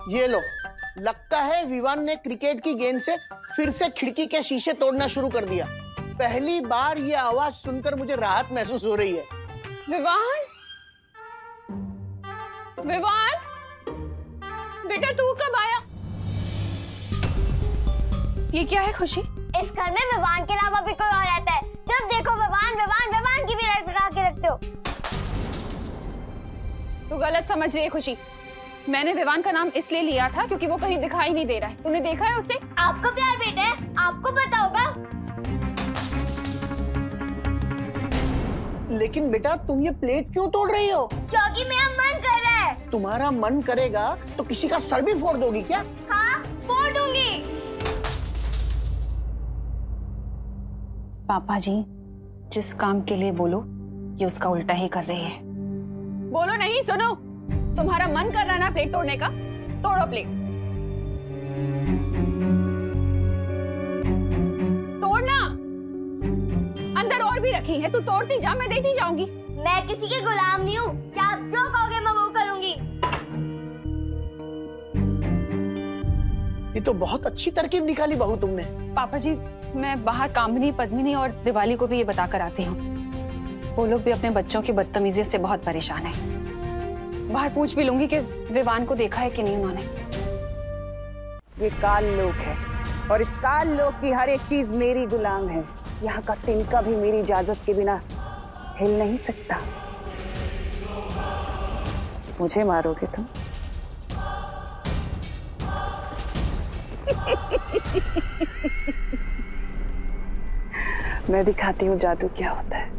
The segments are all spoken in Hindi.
ये लो, लगता है विवान ने क्रिकेट की गेंद से फिर से खिड़की के शीशे तोड़ना शुरू कर दिया। पहली बार ये आवाज सुनकर मुझे राहत महसूस हो रही है। विवान, विवान, बेटा तू कब आया? ये क्या है खुशी? इस घर में विवान के अलावा भी कोई और रहता है। जब देखो विवान विवान विवान की भी रटपटा के रखते हो। तू गलत समझ रही है खुशी। मैंने विवान का नाम इसलिए लिया था क्योंकि वो कहीं दिखाई नहीं दे रहा है। तूने देखा है उसे? आपका प्यार बेटा है, आपको पता होगा। लेकिन बेटा तुम ये प्लेट क्यों तोड़ रही हो? क्योंकि मेरा मन कर रहा है। तुम्हारा मन करेगा तो किसी का सर भी फोड़ दोगी क्या? हाँ, फोड़ दूंगी। पापा जी जिस काम के लिए बोलो ये उसका उल्टा ही कर रही है। बोलो नहीं, सुनो। तुम्हारा मन कर रहा ना प्लेट तोड़ने का, तोड़ो प्लेट। तोड़ना। अंदर और भी रखी है, तू तोड़ती जा, मैं देती जाऊंगी। मैं किसी के गुलाम नहीं हूँ। क्या आप जो कहोगे मैं वो करूंगी। ये तो बहुत अच्छी तरकीब निकाली बहू तुमने। पापा जी मैं बाहर कामिनी, पद्मिनी और दिवाली को भी ये बताकर आती हूँ। वो लोग भी अपने बच्चों की बदतमीजियों से बहुत परेशान हैं। बाहर पूछ भी लूंगी कि विवान को देखा है कि नहीं उन्होंने। ये काल लोक है और इस काल लोक की हर एक चीज मेरी गुलाम है। यहाँ का तिनका भी मेरी इजाजत के बिना हिल नहीं सकता। मुझे मारोगे तुम? मैं दिखाती हूँ जादू क्या होता है।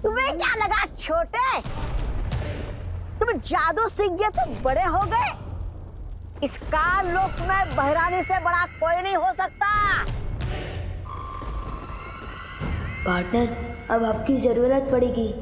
तुम्हें क्या लगा छोटे? तुम जादू सीख गए तो बड़े हो गए। इस काल लोक में बहरानी से बड़ा कोई नहीं हो सकता। पार्टनर अब आपकी जरूरत पड़ेगी।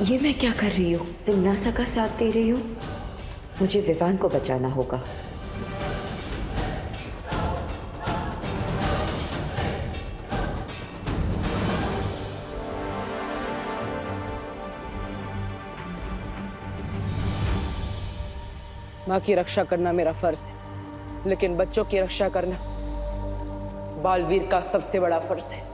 ये मैं क्या कर रही हूँ? तिमनासा का साथ दे रही हूँ। मुझे विवान को बचाना होगा। माँ की रक्षा करना मेरा फर्ज है, लेकिन बच्चों की रक्षा करना बालवीर का सबसे बड़ा फर्ज है।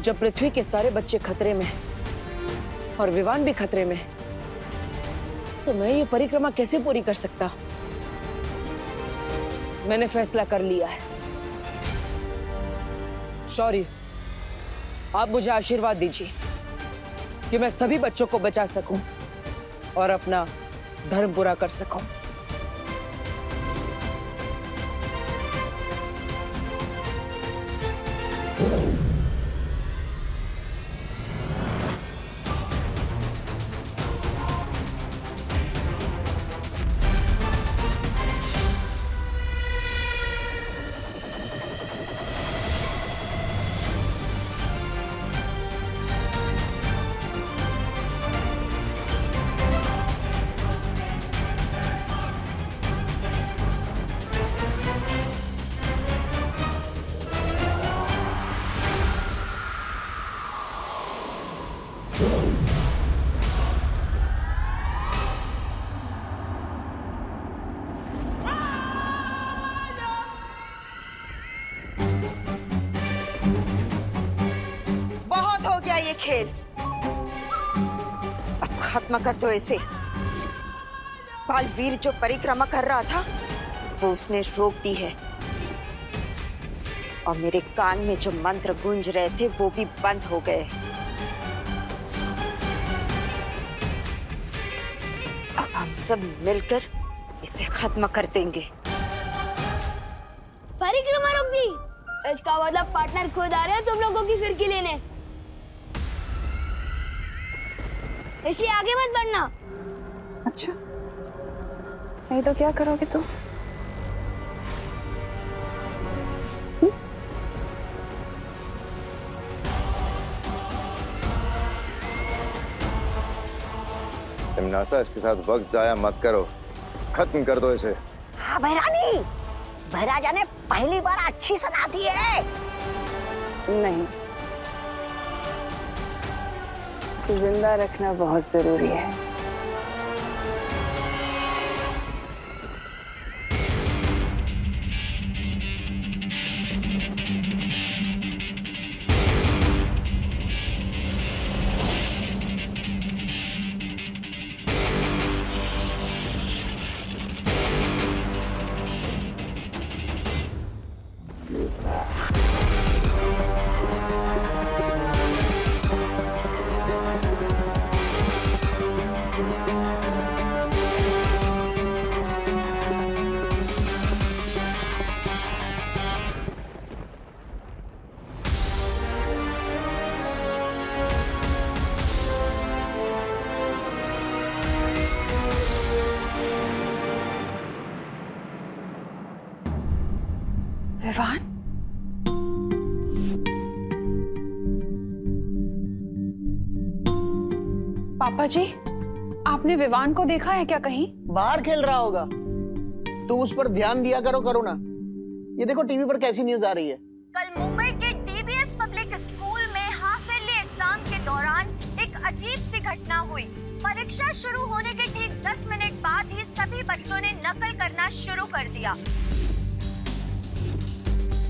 जब पृथ्वी के सारे बच्चे खतरे में हैं और विवान भी खतरे में है, तो मैं ये परिक्रमा कैसे पूरी कर सकता? मैंने फैसला कर लिया है। शौर्य, आप मुझे आशीर्वाद दीजिए कि मैं सभी बच्चों को बचा सकूं और अपना धर्म पूरा कर सकूं। ये खेल अब खत्म कर दो इसे। बालवीर जो परिक्रमा कर रहा था वो उसने रोक दी है और मेरे कान में जो मंत्र गूंज रहे थे वो भी बंद हो गए। अब हम सब मिलकर इसे खत्म कर देंगे। परिक्रमा रोक दी, इसका मतलब पार्टनर खुद आ रहे हैं तुम लोगों की फिरकी लेने, इसलिए आगे मत बढ़ना। अच्छा, नहीं तो क्या करोगे तुम? तिमनासा, इसके साथ वक्त जाया मत करो, खत्म कर दो इसे। हाँ भैरानी, भैराजा ने पहली बार अच्छी सलाह दी है। नहीं, इसे जिंदा रखना बहुत जरूरी है। विवान, पापा जी, आपने विवान को देखा है क्या कहीं? बाहर खेल रहा होगा। तुम उस पर ध्यान दिया करो करुणा। ये देखो टीवी पर कैसी न्यूज आ रही है। कल मुंबई के डीबीएस पब्लिक स्कूल में हाफ ईयरली एग्जाम के दौरान एक अजीब सी घटना हुई। परीक्षा शुरू होने के ठीक 10 मिनट बाद ही सभी बच्चों ने नकल करना शुरू कर दिया।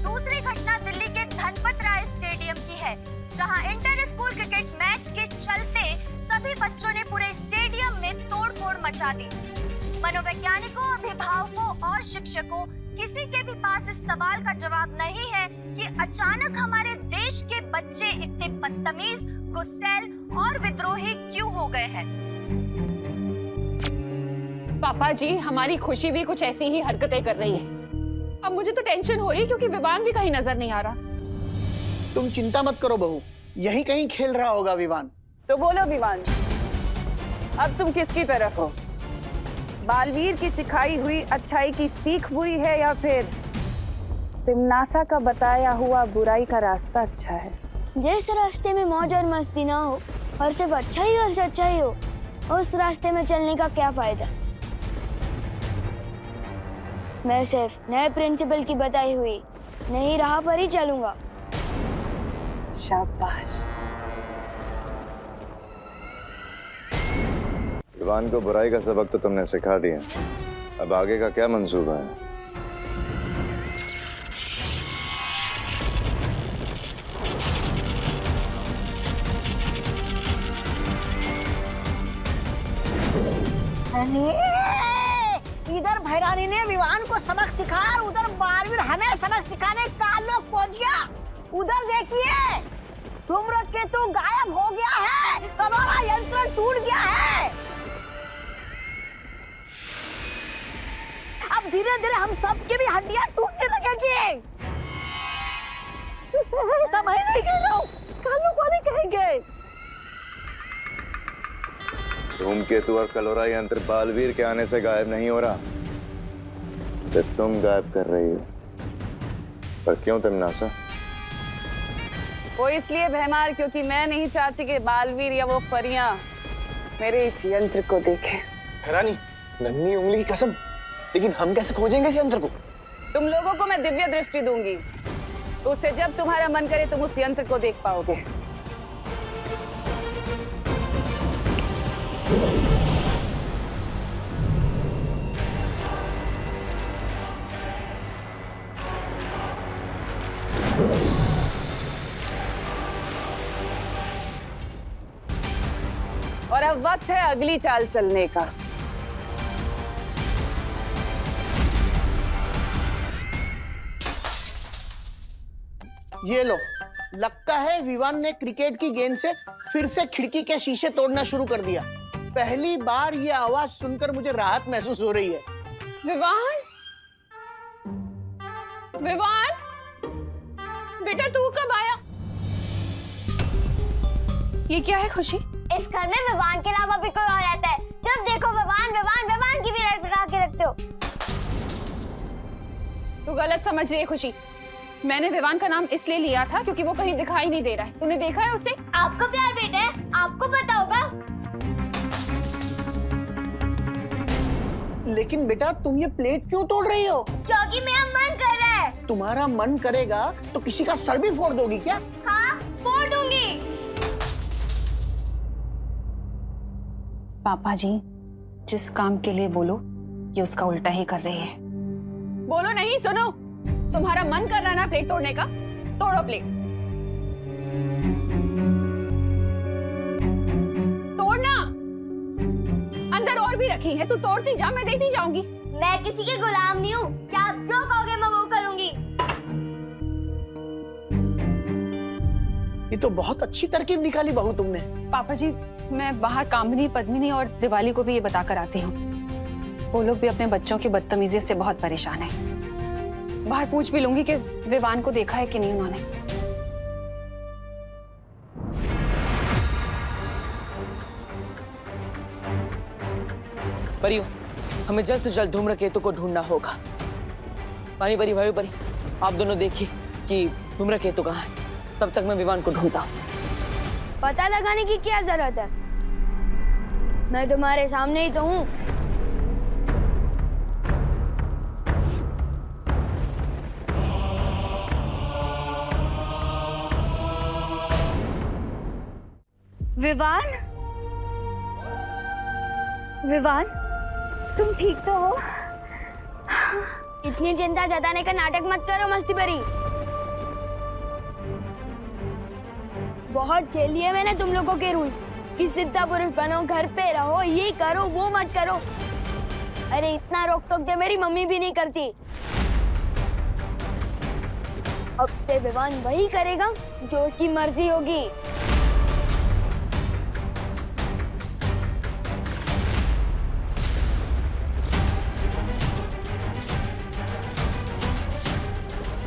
दूसरी घटना दिल्ली के धनपत राय स्टेडियम की है, जहां इंटर स्कूल क्रिकेट मैच के चलते सभी बच्चों ने पूरे स्टेडियम में तोड़फोड़ मचा दी। मनोवैज्ञानिकों, अभिभावकों और शिक्षकों, किसी के भी पास इस सवाल का जवाब नहीं है कि अचानक हमारे देश के बच्चे इतने बदतमीज, गुस्सैल और विद्रोही क्यों हो गए हैं। पापा जी, हमारी खुशी भी कुछ ऐसी ही हरकतें कर रही है। अब मुझे तो टेंशन हो रही है क्योंकि विवान भी कहीं नजर नहीं आ रहा। तुम चिंता मत करो बहू, यहीं कहीं खेल रहा होगा विवान। तो बोलो विवान, अब तुम किसकी तरफ हो? बालवीर की सिखाई हुई अच्छाई की सीख बुरी है या फिर तिमनासा का बताया हुआ बुराई का रास्ता अच्छा है? जिस रास्ते में मौज और मस्ती ना हो और सिर्फ अच्छाई और सच्चाई हो, उस रास्ते में चलने का क्या फायदा। मैं सिर्फ नए प्रिंसिपल की बताई हुई नई राह पर ही चलूंगा। शाबाश। विवान को बुराई का सबक तो तुमने सिखा दिया, अब आगे का क्या मंसूबा है? इधर भैरानी ने विवान को सबक सिखाया और उधर बालवीर हमें सबक सिखाने का लोग पहुंच गया। उधर देखिए, धूम्रकेतु गायब हो गया है, हमारा यंत्र टूट गया है। अब धीरे धीरे हम सबकी भी हड्डियां टूटने लगेगी। समझ नहीं गए लोग, कालू को नहीं कहेंगे। धूमकेतु और कलोरा यंत्र बालवीर के आने से गायब नहीं हो रहा, सिर्फ तुम गायब कर रही हो। पर क्यों तिमनासा? वो इसलिए भैमार क्योंकि मैं नहीं चाहती कि बालवीर या वो परियां मेरे इस यंत्र को देखें। रानी, नन्ही उंगली की कसम, लेकिन हम कैसे खोजेंगे इस यंत्र को? तुम लोगों को मैं दिव्य दृष्टि दूंगी, तो उससे जब तुम्हारा मन करे तुम उस यंत्र को देख पाओगे। और अब वक्त है अगली चाल चलने का। ये लो, लगता है विवान ने क्रिकेट की गेंद से फिर से खिड़की के शीशे तोड़ना शुरू कर दिया। पहली बार ये आवाज सुनकर मुझे राहत महसूस हो रही है। विवान, विवान, बेटा तू कब आया? ये क्या है खुशी? इस घर में विवान के अलावा भी कोई और रहता है। जब देखो विवान विवान विवान की विराट बना के रखते हो। तू गलत समझ रही है खुशी। मैंने विवान का नाम इसलिए लिया था क्योंकि वो कहीं दिखाई नहीं दे रहा है। तूने देखा है उसे? आपका प्यार बेटा है, आपको पता होगा। लेकिन बेटा तुम ये प्लेट क्यों तोड़ रही हो? क्योंकि मेरा मन कर रहा है। तुम्हारा मन करेगा तो किसी का सर भी फोड़ दोगी क्या? हाँ, फोड़ दूंगी। पापा जी, जिस काम के लिए बोलो ये उसका उल्टा ही कर रही है। बोलो नहीं, सुनो। तुम्हारा मन कर रहा है ना प्लेट तोड़ने का? तोड़ो प्लेट। तोड़ना। अंदर और भी रखी है, तू तोड़ती जा, मैं देती जाऊंगी। मैं किसी के गुलाम नहीं हूँ। क्या आप जो कहोगे मैं वो करूंगी। ये तो बहुत अच्छी तरकीब निकाली बहू तुमने। पापा जी, मैं बाहर कामिनी, पद्मिनी और दिवाली को भी ये बता कर आती हूँ। वो लोग भी अपने बच्चों की बदतमीजी से बहुत परेशान हैं। बाहर पूछ भी लूंगी कि विवान को देखा है कि नहीं उन्होंने। परियो, हमें जल्द से जल्द धूम्रकेतु को ढूंढना होगा। पानी परी, भाई परी, आप दोनों देखिए कि धूम्रकेतु कहाँ है। तब तक मैं विवान को ढूंढता हूँ। पता लगाने की क्या जरूरत है? मैं तुम्हारे सामने ही तो हूँ। विवान, विवान, तुम ठीक तो हो? इतनी चिंता जताने का नाटक मत करो मस्ती भरी। बहुत झेल लिए मैंने तुम लोगों के रूल्स कि सिद्धा पुरुष बनो, घर पे रहो, ये करो वो मत करो। अरे इतना रोक टोक दे मेरी मम्मी भी नहीं करती। अब से विवान वही करेगा जो उसकी मर्जी होगी।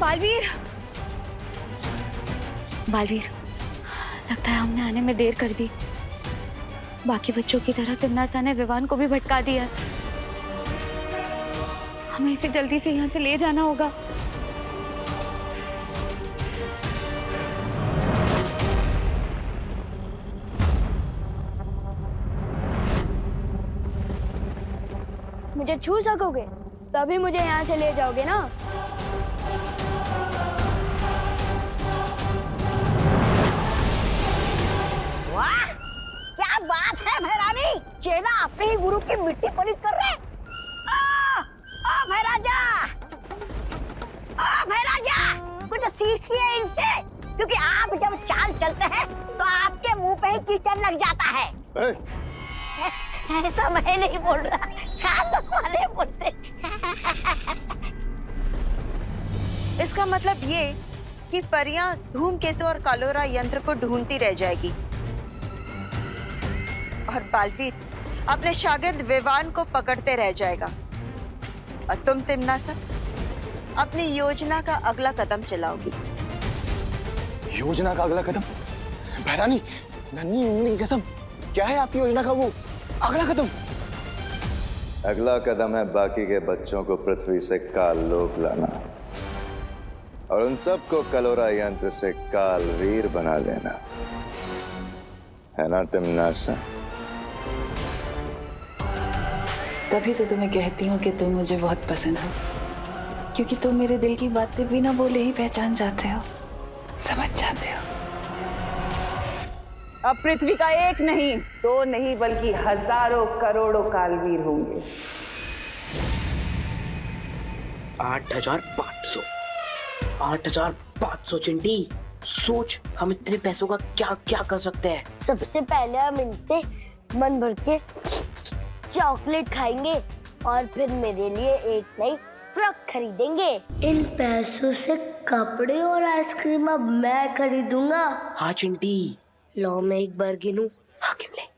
बालवीर, बालवीर, लगता है हमने आने में देर कर दी। बाकी बच्चों की तरह तिमनासा ने विवान को भी भटका दिया। हमें इसे जल्दी से यहाँ से ले जाना होगा। मुझे छू सकोगे तभी मुझे यहाँ से ले जाओगे ना। वाह, क्या बात है भैरानी, चेला अपने ही गुरु की मिट्टी पलित कर रहे। भैराजा, भैराजा, कुछ सीखिए इनसे, क्योंकि आप जब चाल चलते हैं तो आपके मुंह पे ही कीचड़ लग जाता है। ऐसा मैं नहीं बोल रहा, कान वाले बोलते। इसका मतलब ये कि परियां धूमकेतु और कालोरा यंत्र को ढूंढती रह जाएगी और बालवीर अपने शागिर्द विवान को पकड़ते रह जाएगा और तुम तिमनासा अपनी योजना का अगला कदम चलाओगी। योजना का अगला कदम? भैरानी, नन्ही उंगली की कसम, क्या है आपकी योजना का वो अगला कदम? अगला कदम है बाकी के बच्चों को पृथ्वी से काल लोक लाना और उन सबको कलोरा यंत्र से कालवीर बना देना, है ना तिमनासा? तभी तो तुम्हें कहती हूँ कि तुम मुझे बहुत पसंद हो, क्योंकि तुम मेरे दिल की बातें बिना बोले ही पहचान जाते हो, समझ जाते हो। अब पृथ्वी का एक नहीं, दो नहीं, बल्कि हजारों करोड़ों कालवीर होंगे। 8,500 8,500 चिंटी, सोच हम इतने पैसों का क्या क्या कर सकते हैं। सबसे पहले हम इनसे मन भर के चॉकलेट खाएंगे और फिर मेरे लिए एक नहीं फ्रॉक खरीदेंगे। इन पैसों से कपड़े और आइसक्रीम अब मैं खरीदूंगा। हाँ चिंटी। लो मैं एक बार गिनूं। हाँ गिन ले।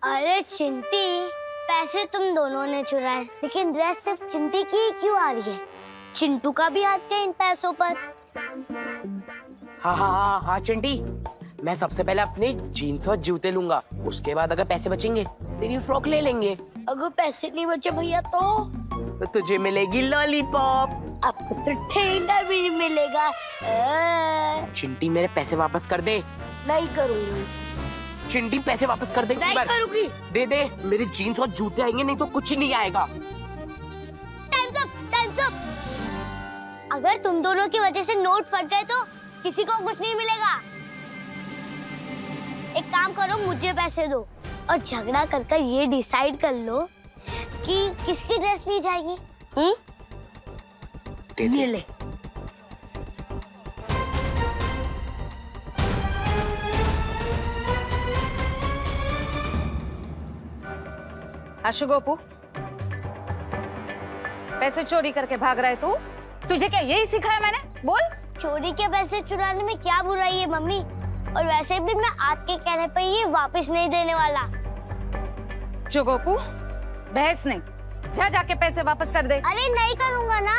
अरे चिंटी, पैसे तुम दोनों ने चुराए, लेकिन ड्रेस सिर्फ चिंटी की ही क्यों आ रही है? चिंटू का भी हाथ है इन पैसों पर। हाँ हाँ हाँ हाँ चिंटी, मैं सबसे पहले अपने जीन्स और जूते लूंगा, उसके बाद अगर पैसे बचेंगे तेरी फ्रॉक ले लेंगे। अगर पैसे नहीं बचे भैया तो तुझे मिलेगी लॉलीपॉप। आपको तो ठेंगा भी नहीं मिलेगा। चिंटी मेरे पैसे वापस कर दे। नहीं करूंगी। चिंटी पैसे वापस कर दे। नहीं करूंगी। दे दे, मेरे जीन्स और जूते आएंगे, नहीं तो कुछ नहीं आएगा। Times up. अगर तुम दोनों की वजह से नोट फट गए तो किसी को कुछ नहीं मिलेगा। एक काम करो, मुझे पैसे दो और झगड़ा कर ये डिसाइड कर लो कि किसकी ड्रेस ली जाएगी। दे ले। आशु गोपू, पैसे चोरी करके भाग रहा है तू? तुझे क्या यही सिखाया मैंने? बोल। चोरी के पैसे चुराने में क्या बुराई है मम्मी? और वैसे भी मैं आपके कहने पे ये वापस नहीं देने वाला। जो गोपू, बहस नहीं, जा जाके पैसे वापस कर दे। अरे नहीं करूंगा ना।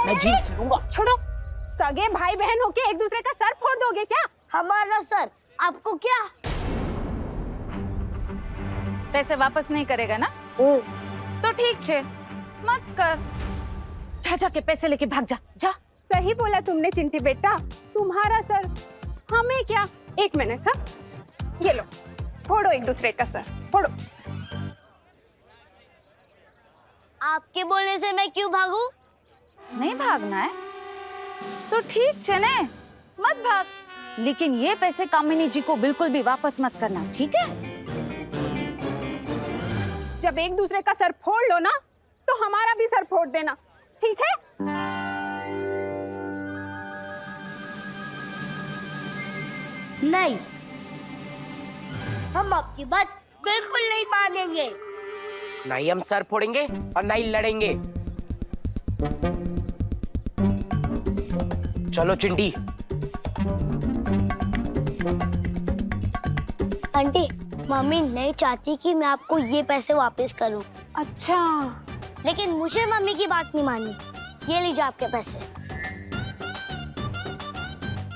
मैं जीन्स लूंगा। छोड़ो, सगे भाई बहन होके एक दूसरे का सर फोड़ दोगे क्या? हमारा सर आपको क्या? पैसे वापस नहीं करेगा ना? तो ठीक छे, मत कर। जा जाके पैसे लेके भाग जा। जा। सही बोला तुमने चिंटी बेटा, तुम्हारा सर हमें क्या। एक मिनट। हाँ, ये लो, फोड़ो एक दूसरे का सर, फोड़ो। आपके बोलने से मैं क्यों भागूं? नहीं भागना है तो ठीक छे ने, मत भाग। लेकिन ये पैसे कामिनी जी को बिल्कुल भी वापस मत करना, ठीक है? जब एक दूसरे का सर फोड़ लो ना, तो हमारा भी सर फोड़ देना, ठीक है? नहीं, हम आपकी बात बिल्कुल नहीं मानेंगे। नहीं हम सर फोड़ेंगे और नहीं लड़ेंगे। चलो चिंटी। आंटी, मम्मी नहीं चाहती कि मैं आपको ये पैसे वापस करूं। अच्छा। लेकिन मुझे मम्मी की बात नहीं माननी। ये लीजिए आपके पैसे।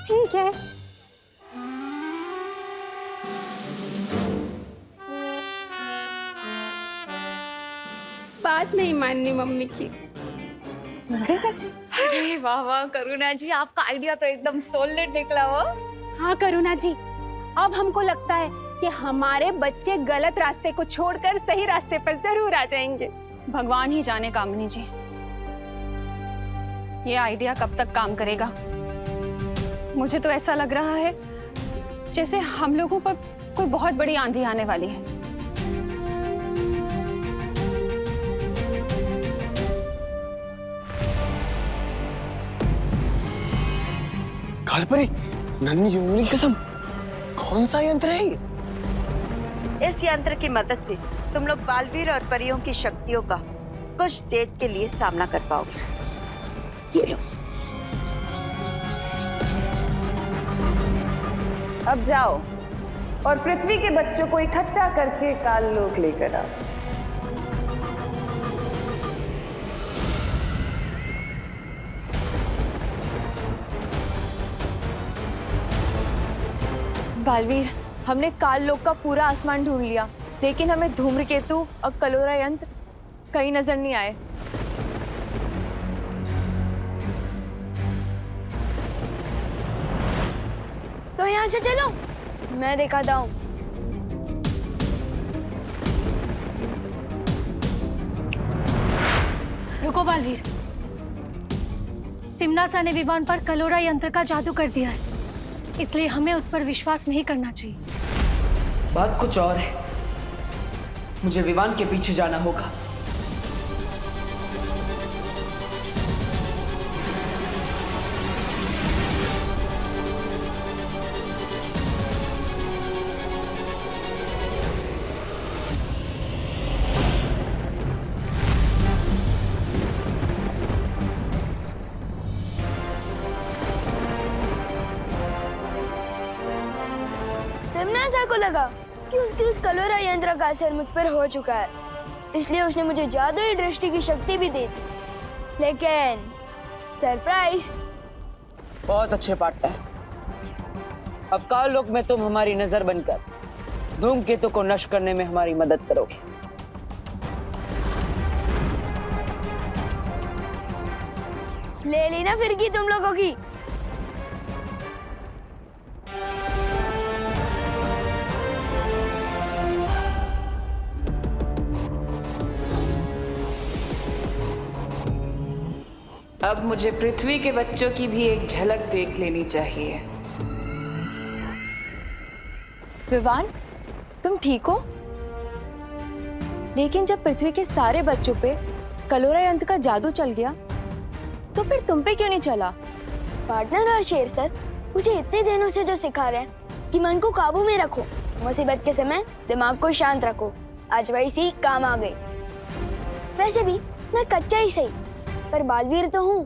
ठीक है। बात नहीं माननी मम्मी की। अरे वाह वाह करुणा जी, आपका आइडिया तो एकदम सॉलिड निकला हो। हाँ करुणा जी, अब हमको लगता है कि हमारे बच्चे गलत रास्ते को छोड़कर सही रास्ते पर जरूर आ जाएंगे। भगवान ही जाने कामिनी जी, ये आइडिया कब तक काम करेगा। मुझे तो ऐसा लग रहा है जैसे हम लोगों पर कोई बहुत बड़ी आंधी आने वाली है। कालपरी, नन्ही उंगली की कसम, कौन सा यंत्र है ये? इस यंत्र की मदद से तुम लोग बालवीर और परियों की शक्तियों का कुछ देर के लिए सामना कर पाओगे। ये लो। अब जाओ और पृथ्वी के बच्चों को इकट्ठा करके काललोक लेकर आओ। बालवीर, हमने काललोक का पूरा आसमान ढूंढ लिया, लेकिन हमें धूम्रकेतु और कलोरा यंत्र कहीं नजर नहीं आए। तो यहाँ से चलो, मैं दिखाता हूँ। रुको बालवीर, तिम्नासा ने विवान पर कलोरा यंत्र का जादू कर दिया है, इसलिए हमें उस पर विश्वास नहीं करना चाहिए। बात कुछ और है, मुझे विवान के पीछे जाना होगा। तिमनासा को लगा कि उसकी उस कलोरा यंत्र का असर मुझ पर हो चुका है, इसलिए उसने मुझे जादुई दृष्टि की शक्ति भी दे दी। लेकिन सरप्राइज। बहुत अच्छे पार्टनर। अब काल लोक में तुम हमारी नजर बनकर धूमकेतु को नष्ट करने में हमारी मदद करोगे। ले ली ना फिरकी तुम लोगों की। अब मुझे पृथ्वी के बच्चों की भी एक झलक देख लेनी चाहिए। विवान, तुम ठीक हो? लेकिन जब पृथ्वी के सारे बच्चों पे कलोरा यंत्र का जादू चल गया, तो फिर तुम पे क्यों नहीं चला? पार्टनर और शेर सर मुझे इतने दिनों से जो सिखा रहे हैं कि मन को काबू में रखो, मुसीबत के समय दिमाग को शांत रखो, आज वही सीख काम आ गई। वैसे भी मैं कच्चा ही सही, पर बालवीर तो हूँ।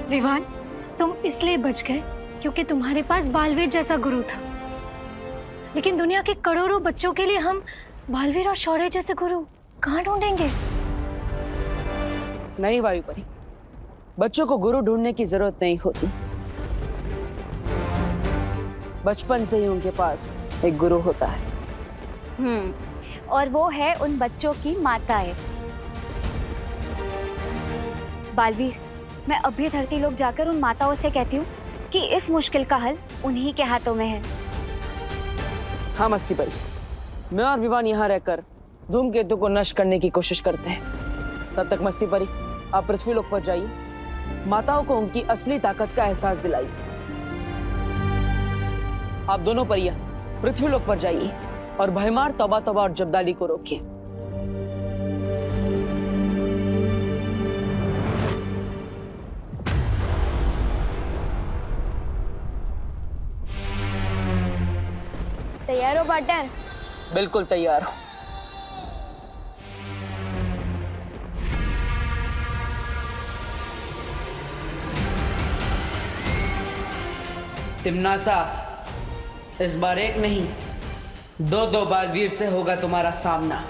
विवान, तुम इसलिए बच गए क्योंकि तुम्हारे पास बालवीर जैसा गुरु था। लेकिन दुनिया के करोड़ों बच्चों के लिए हम बालवीर और शौर्य जैसे गुरु कहाँ ढूंढेंगे? नहीं वायुपरी, बच्चों को गुरु ढूंढने की जरूरत नहीं होती। बचपन से ही उनके पास एक गुरु होता है। और वो है उन बच्चों की माताएं। बालवीर, मैं अभी धरती लोक जाकर उन माताओं से कहती हूँ कि इस मुश्किल का हल उन्हीं के हाथों में है। हाँ मस्ती परी, मैं और विवान यहाँ रहकर धूमकेतु को नष्ट करने की कोशिश करते हैं। तब तक मस्ती परी, आप पृथ्वी लोक पर जाइए, माताओं को उनकी असली ताकत का एहसास दिलाइए। आप दोनों परियां पृथ्वी लोक पर जाइए और भयमार तौबा तौबा और जब्दाली को रोकिए। तैयार हो पार्टनर? बिल्कुल तैयार हूं। तिमनासा, इस बार एक नहीं, दो बालवीर से होगा तुम्हारा सामना।